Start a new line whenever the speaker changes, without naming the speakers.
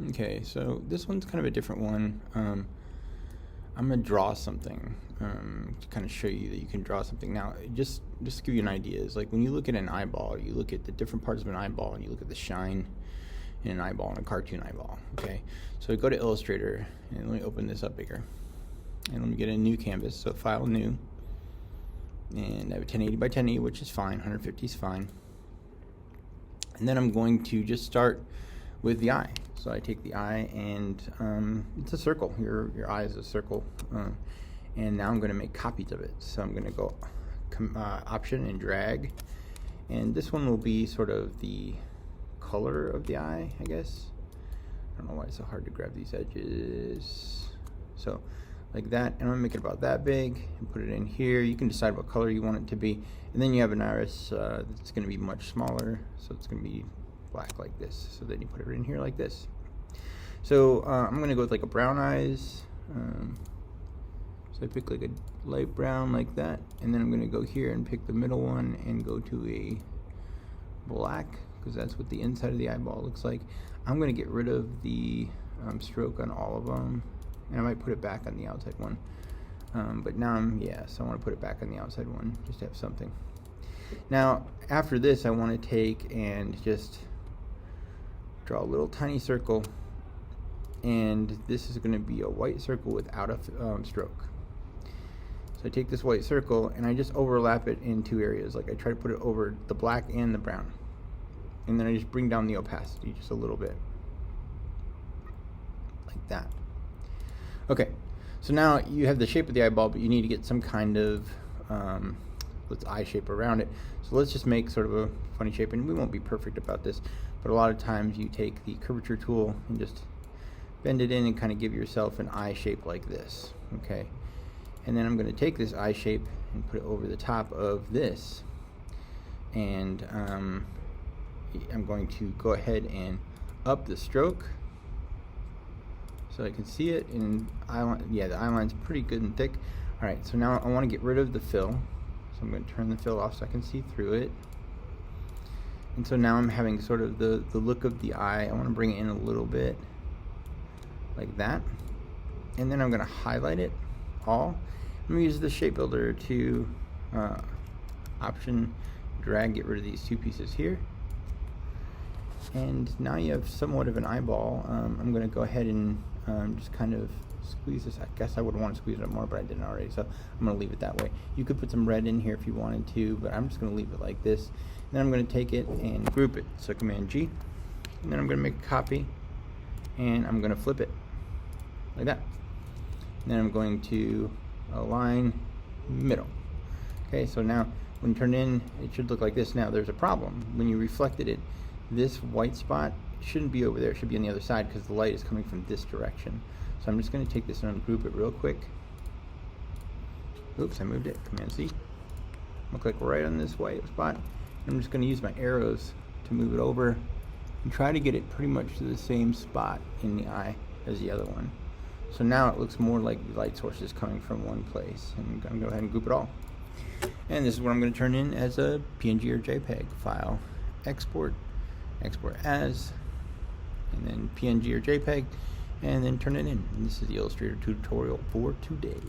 Okay, so this one's kind of a different one. I'm gonna draw something to kind of show you that you can draw something. Now, just to give you an idea, is like when you look at an eyeball, you look at the different parts of an eyeball, and you look at the shine in an eyeball and a cartoon eyeball. Okay, so go to Illustrator and let me open this up bigger, and let me get a new canvas. So File, New, and I have a 1080 by 1080, which is fine. 150 is fine. And then I'm going to just start with the eye. So I take the eye, and it's a circle. Your eye is a circle, and now I'm going to make copies of it. So I'm going to go Option and drag, and this one will be sort of the color of the eye, I guess. I don't know why it's so hard to grab these edges. So like that, and I'm going to make it about that big and put it in here. You can decide what color you want it to be, and then you have an iris that's going to be much smaller, so it's going to be black like this. So then you put it in here like this. So I'm going to go with like a brown eyes. So I pick like a light brown like that, and then I'm going to go here and pick the middle one and go to a black, because that's what the inside of the eyeball looks like. I'm going to get rid of the stroke on all of them, and I might put it back on the outside one. But now so I want to put it back on the outside one just to have something. Now after this, I want to take and just draw a little tiny circle, and this is going to be a white circle without a stroke. So I take this white circle and I just overlap it in two areas. Like I try to put it over the black and the brown, and then I just bring down the opacity just a little bit like that. Okay, so now you have the shape of the eyeball, but you need to get some kind of eye shape around it. So let's just make sort of a funny shape, and we won't be perfect about this, but a lot of times you take the curvature tool and just bend it in and kind of give yourself an eye shape like this. Okay, and then I'm going to take this eye shape and put it over the top of this, and I'm going to go ahead and up the stroke so I can see it. And the eye line's pretty good and thick. Alright, so now I want to get rid of the fill, so I'm going to turn the fill off so I can see through it. And so now I'm having sort of the look of the eye. I want to bring it in a little bit like that, and then I'm going to highlight it all. I'm going to use the shape builder to Option, drag, get rid of these two pieces here, and now you have somewhat of an eyeball. I'm going to go ahead and just kind of squeeze this. I guess I would want to squeeze it up more, but I didn't already, so I'm going to leave it that way. You could put some red in here if you wanted to, but I'm just going to leave it like this. Then I'm going to take it and group it. So Command G, and then I'm going to make a copy, and I'm going to flip it like that. And then I'm going to align middle. Okay, so now when you turn it in, it should look like this. Now there's a problem. When you reflected it, this white spot shouldn't be over there. It should be on the other side because the light is coming from this direction. So I'm just going to take this and ungroup it real quick. Oops, I moved it. Command C. I'm going to click right on this white spot. I'm just going to use my arrows to move it over and try to get it pretty much to the same spot in the eye as the other one. So now it looks more like the light source is coming from one place. And I'm going to go ahead and group it all. And this is what I'm going to turn in as a PNG or JPEG file. Export as, and then PNG or JPEG, and then turn it in. And this is the Illustrator tutorial for today.